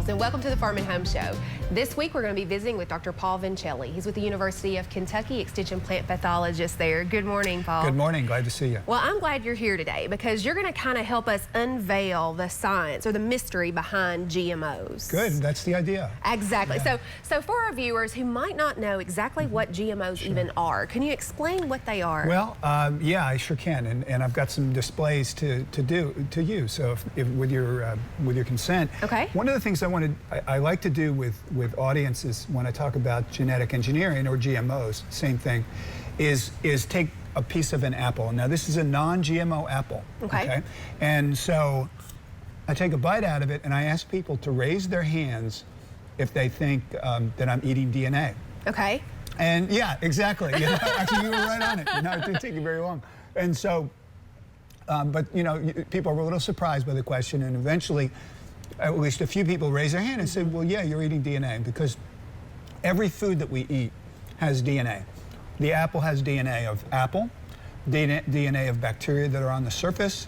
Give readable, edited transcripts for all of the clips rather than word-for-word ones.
Coles, and welcome to the Farm and Home Show. This week we're going to be visiting with Dr. Paul Vincelli. He's with the University of Kentucky, Extension Plant Pathologist there. Good morning, Paul. Good morning. Glad to see you. Well, I'm glad you're here today because you're going to kind of help us unveil the science or the mystery behind GMOs. Good. That's the idea. Exactly. Yeah. So for our viewers who might not know exactly what GMOs even are, can you explain what they are? Well, yeah, I sure can, and I've got some displays to use. So if with your consent, okay. One of the things I like to do with audiences when I talk about genetic engineering or GMOs, same thing, is take a piece of an apple. Now this is a non-GMO apple. Okay. And so I take a bite out of it and I ask people to raise their hands if they think that I'm eating DNA. Okay. And yeah, exactly. You know, actually, you were right on it. You know, it didn't take you very long. And so, but you know, people were a little surprised by the question, and eventually, at least a few people raised their hand and said, well, yeah, you're eating DNA, because every food that we eat has DNA. The apple has DNA of apple, DNA of bacteria that are on the surface,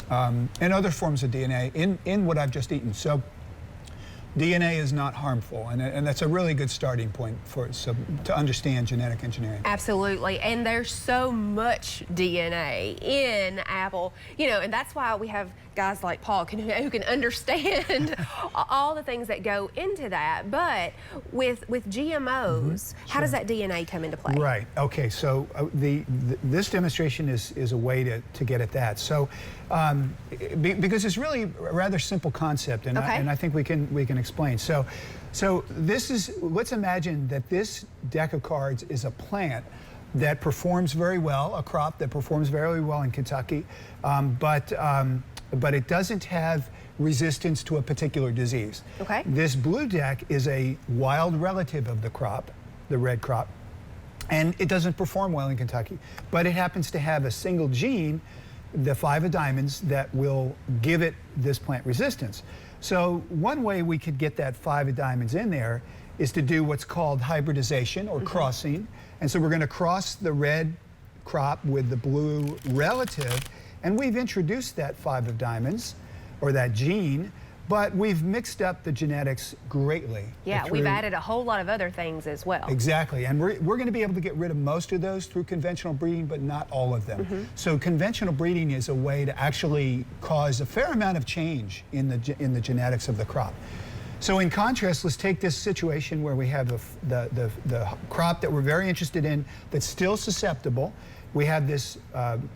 and other forms of DNA in what I've just eaten. So DNA is not harmful, and that's a really good starting point to understand genetic engineering. Absolutely, and there's so much DNA in apple, you know, and that's why we have guys like Paul who can understand all the things that go into that. But with GMOs, how does that DNA come into play? Right. Okay. So this demonstration is a way to get at that. So because it's really a rather simple concept, and I think we can explain. So this is, let's imagine that this deck of cards is a plant that performs very well, a crop that performs very well in Kentucky, but it doesn't have resistance to a particular disease. Okay. This blue deck is a wild relative of the crop, the red crop, and it doesn't perform well in Kentucky, but it happens to have a single gene, the 5 of diamonds, that will give it this plant resistance. So one way we could get that 5 of diamonds in there is to do what's called hybridization or crossing. And so we're going to cross the red crop with the blue relative, and we've introduced that 5 of diamonds, or that gene, but we've mixed up the genetics greatly. Yeah, we've added a whole lot of other things as well. Exactly, and we're going to be able to get rid of most of those through conventional breeding, but not all of them. So conventional breeding is a way to actually cause a fair amount of change in the genetics of the crop. So in contrast, let's take this situation where we have the crop that we're very interested in that's still susceptible. We have this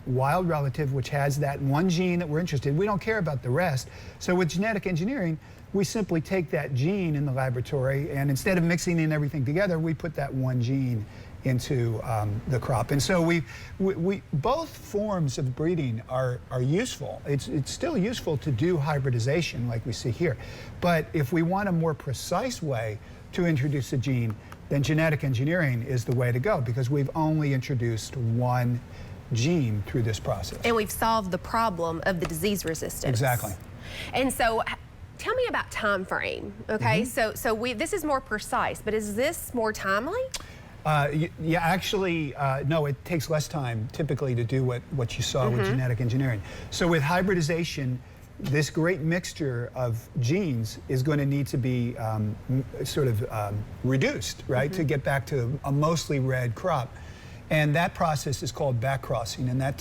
wild relative which has that one gene that we're interested in. We don't care about the rest. So with genetic engineering, we simply take that gene in the laboratory, and instead of mixing in everything together, we put that one gene into the crop. And so we both forms of breeding are useful. It's still useful to do hybridization like we see here. But if we want a more precise way to introduce a gene, then genetic engineering is the way to go, because we've only introduced one gene through this process. And we've solved the problem of the disease resistance. Exactly. And so tell me about time frame, okay? So this is more precise, but is this more timely? Yeah, actually, no, it takes less time typically to do what you saw with genetic engineering. So with hybridization, this great mixture of genes is going to need to be reduced, right, to get back to a mostly red crop. And that process is called backcrossing, and that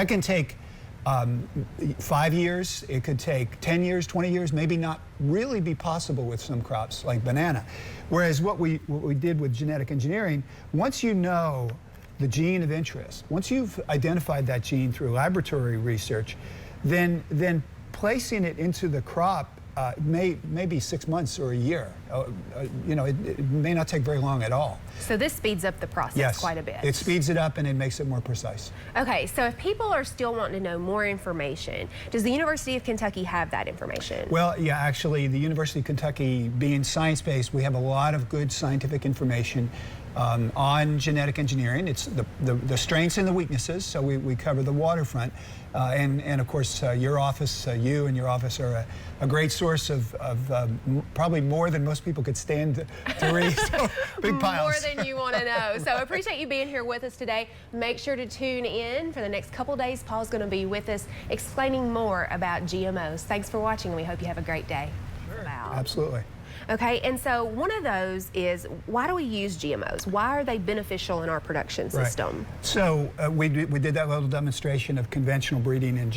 can take 5 years, it could take 10 years, 20 years, maybe not really be possible with some crops like banana. Whereas what we did with genetic engineering, once you know the gene of interest, once you've identified that gene through laboratory research, then placing it into the crop may be 6 months or a year. You know, it may not take very long at all. So this speeds up the process quite a bit. It speeds it up and it makes it more precise. Okay, so if people are still wanting to know more information, does the University of Kentucky have that information? Well, yeah, actually, the University of Kentucky, being science-based, we have a lot of good scientific information on genetic engineering. It's the strengths and the weaknesses, so we cover the waterfront. And of course, your office, you and your office are a great source of probably more than most people could stand to read. So, big piles. More than you want to know. So I appreciate you being here with us today. Make sure to tune in for the next couple days. Paul's going to be with us explaining more about GMOs. Thanks for watching, and we hope you have a great day. Sure. about. Absolutely. Okay, and so one of those is, why do we use GMOs? Why are they beneficial in our production system? Right. So we did that little demonstration of conventional breeding and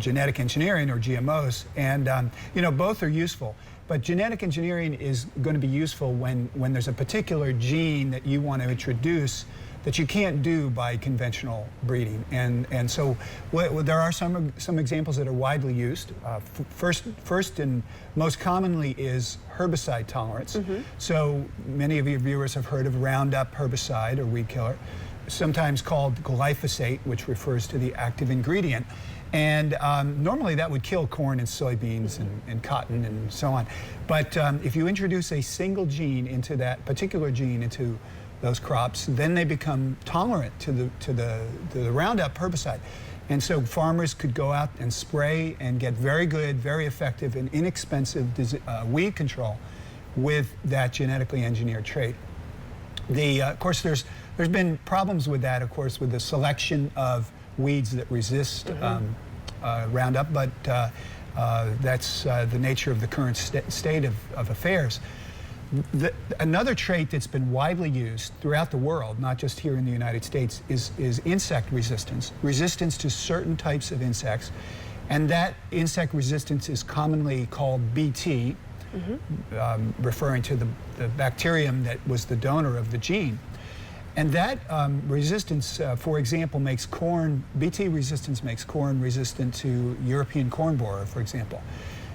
genetic engineering, or GMOs, and you know, both are useful. But genetic engineering is going to be useful when there's a particular gene that you want to introduce that you can't do by conventional breeding, and so there are some examples that are widely used. First and most commonly is herbicide tolerance. So many of your viewers have heard of Roundup herbicide, or weed killer, sometimes called glyphosate, which refers to the active ingredient. And normally that would kill corn and soybeans and cotton and so on. But if you introduce a single gene into that particular gene into those crops, then they become tolerant to the Roundup herbicide. And so farmers could go out and spray and get very good, very effective and inexpensive weed control with that genetically engineered trait. Of course, there's been problems with that, of course, with the selection of weeds that resist Roundup, but that's the nature of the current state of affairs. Another trait that's been widely used throughout the world, not just here in the United States, is insect resistance to certain types of insects. And that insect resistance is commonly called BT, referring to the bacterium that was the donor of the gene. And that resistance, for example, BT resistance makes corn resistant to European corn borer, for example.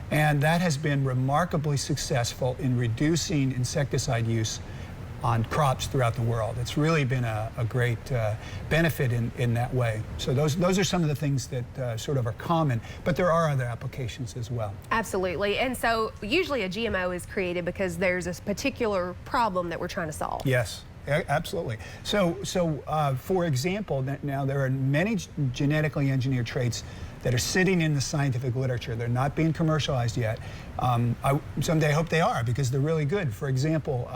And that has been remarkably successful in reducing insecticide use on crops throughout the world. It's really been a great benefit in that way. So those are some of the things that sort of are common, but there are other applications as well. Absolutely. And so usually a GMO is created because there's a particular problem that we're trying to solve. Yes. Absolutely. So for example, now there are many genetically engineered traits that are sitting in the scientific literature. They're not being commercialized yet. I someday hope they are, because they're really good. For example,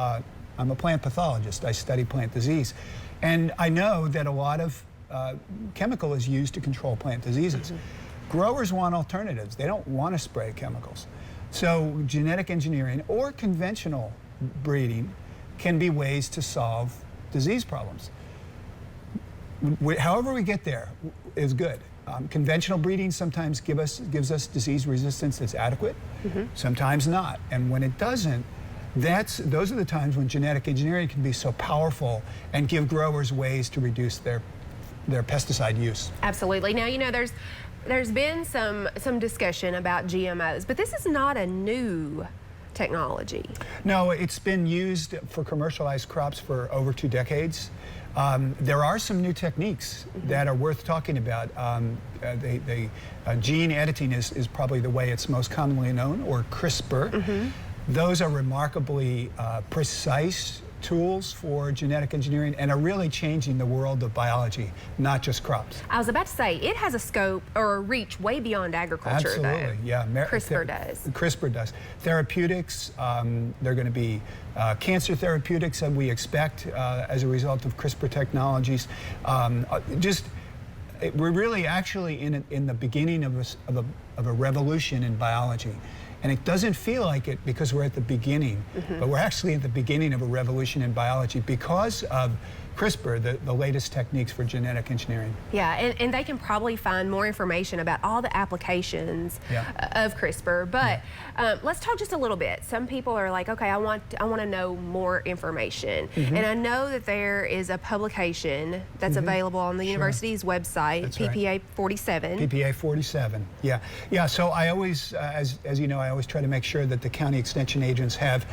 I'm a plant pathologist. I study plant disease. And I know that a lot of chemical is used to control plant diseases. Growers want alternatives. They don't want to spray chemicals. So genetic engineering or conventional breeding can be ways to solve disease problems. However we get there is good. Conventional breeding sometimes gives us disease resistance that's adequate, sometimes not. And when it doesn't, those are the times when genetic engineering can be so powerful and give growers ways to reduce their pesticide use. Absolutely. Now, you know, there's been some discussion about GMOs, but this is not a new technology. No, it's been used for commercialized crops for over 2 decades. There are some new techniques that are worth talking about. Gene editing is probably the way it's most commonly known, or CRISPR. Those are remarkably precise tools for genetic engineering and are really changing the world of biology, not just crops. I was about to say, it has a scope or a reach way beyond agriculture. Absolutely, yeah. CRISPR does. CRISPR does. Therapeutics, they're going to be cancer therapeutics that we expect as a result of CRISPR technologies. We're really actually in the beginning of a revolution in biology. And it doesn't feel like it because we're at the beginning, but we're actually at the beginning of a revolution in biology because of CRISPR, the latest techniques for genetic engineering. Yeah, and they can probably find more information about all the applications of CRISPR. But let's talk just a little bit. Some people are like, okay, I want to know more information. And I know that there is a publication that's available on the university's website, that's PPA right. 47. PPA 47, yeah. Yeah, so I always, as you know, I always try to make sure that the county extension agents have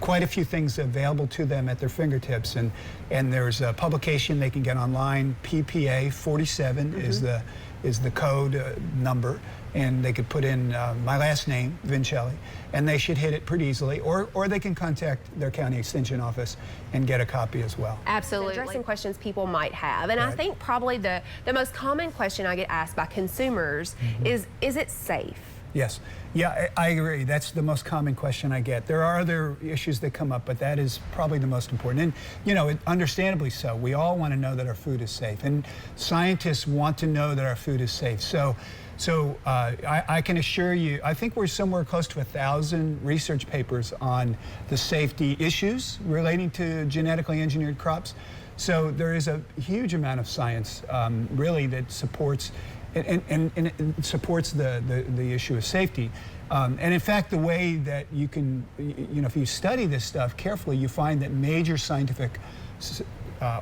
quite a few things available to them at their fingertips. And there's a publication they can get online. PPA 47 is the code number, and they could put in my last name, Vincelli, and they should hit it pretty easily, or they can contact their county extension office and get a copy as well. Absolutely. Addressing questions people might have, and I think probably the most common question I get asked by consumers is it safe? Yes. Yeah, I agree. That's the most common question I get. There are other issues that come up, but that is probably the most important. And, you know, understandably so. We all want to know that our food is safe. And scientists want to know that our food is safe. So So I can assure you, I think we're somewhere close to 1,000 research papers on the safety issues relating to genetically engineered crops. So there is a huge amount of science really that supports and it supports the issue of safety. And in fact, the way that you can, if you study this stuff carefully, you find that major scientific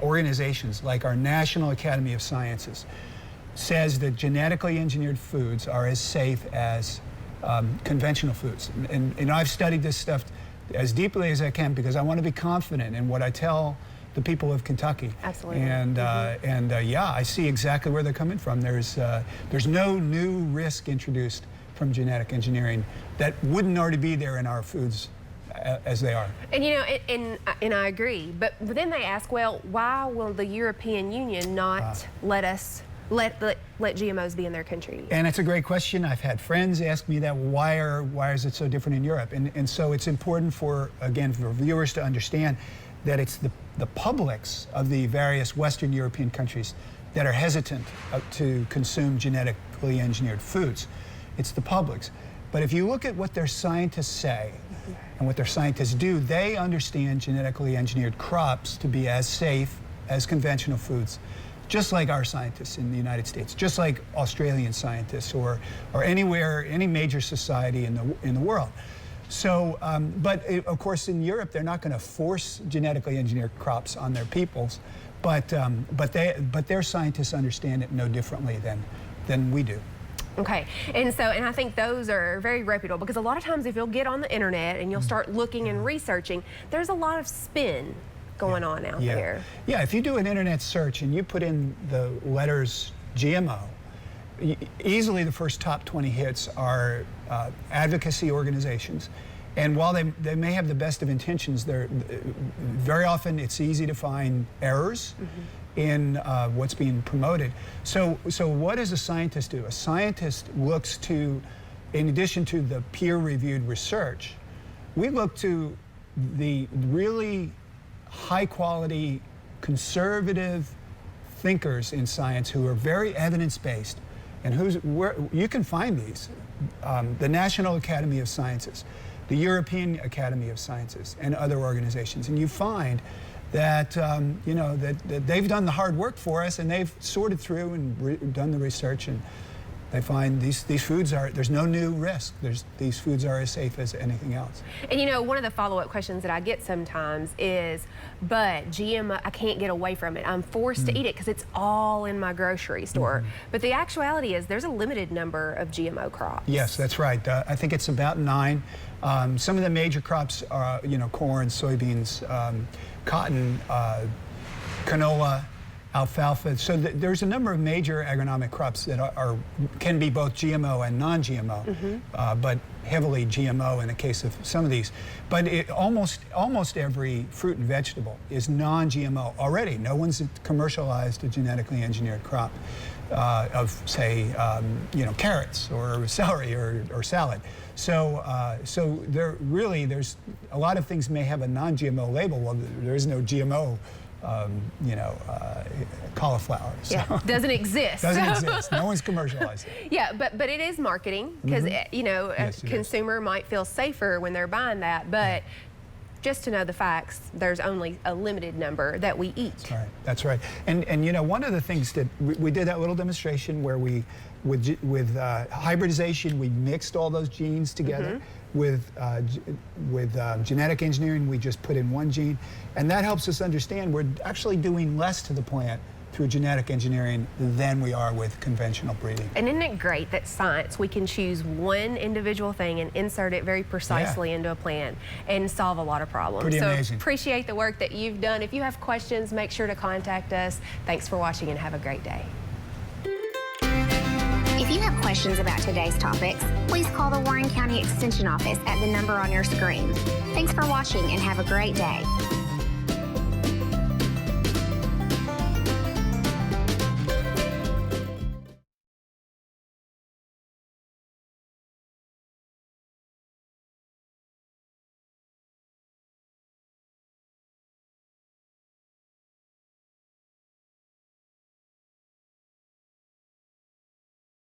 organizations like our National Academy of Sciences says that genetically engineered foods are as safe as conventional foods. And I've studied this stuff as deeply as I can because I want to be confident in what I tell the people of Kentucky. Absolutely. And yeah, I see exactly where they're coming from. There's no new risk introduced from genetic engineering that wouldn't already be there in our foods as they are. And and I agree. But then they ask, well, why will the European Union not let GMOs be in their country? And it's a great question. I've had friends ask me that. Why is it so different in Europe? And so it's important for viewers to understand that it's the publics of the various Western European countries that are hesitant to consume genetically engineered foods. It's the publics. But if you look at what their scientists say and what their scientists do, they understand genetically engineered crops to be as safe as conventional foods, just like our scientists in the United States, just like Australian scientists or anywhere, any major society in the world. So, of course, in Europe, they're not going to force genetically engineered crops on their peoples, but their scientists understand it no differently than we do. Okay, and I think those are very reputable because a lot of times if you'll get on the internet and you'll start looking and researching, there's a lot of spin going on out there. Yeah, if you do an internet search and you put in the letters GMO, easily the first top 20 hits are advocacy organizations. And while they may have the best of intentions, very often it's easy to find errors in what's being promoted. So what does a scientist do? A scientist looks to, in addition to the peer-reviewed research, we look to the really high-quality, conservative thinkers in science who are very evidence-based, and where you can find these. The National Academy of Sciences, the European Academy of Sciences, and other organizations. And you find that, that they've done the hard work for us, and they've sorted through and done the research, and they find these foods there's no new risk. These foods are as safe as anything else. And one of the follow-up questions that I get sometimes is, but GMO, I can't get away from it. I'm forced to eat it because it's all in my grocery store. But the actuality is there's a limited number of GMO crops. Yes, that's right. I think it's about 9. Some of the major crops are, corn, soybeans, cotton, canola, alfalfa. So there's a number of major agronomic crops that can be both GMO and non-GMO, but heavily GMO in the case of some of these. But almost every fruit and vegetable is non-GMO already. No one's commercialized a genetically engineered crop of, say, carrots or celery or salad. So there's a lot of things may have a non-GMO label. Well, there is no GMO. Cauliflower. So. Yeah, doesn't exist. Doesn't exist. No one's commercialized it. Yeah, but it is marketing because Yes, a consumer might feel safer when they're buying that. But just to know the facts, there's only a limited number that we eat. That's right. And one of the things that we did that little demonstration where with hybridization, we mixed all those genes together. With genetic engineering, we just put in one gene, and that helps us understand we're actually doing less to the plant through genetic engineering than we are with conventional breeding. And isn't it great that science, we can choose one individual thing and insert it very precisely into a plant and solve a lot of problems. Pretty amazing. So appreciate the work that you've done. If you have questions, make sure to contact us. Thanks for watching and have a great day. If you have questions about today's topics, please call the Warren County Extension Office at the number on your screen. Thanks for watching and have a great day.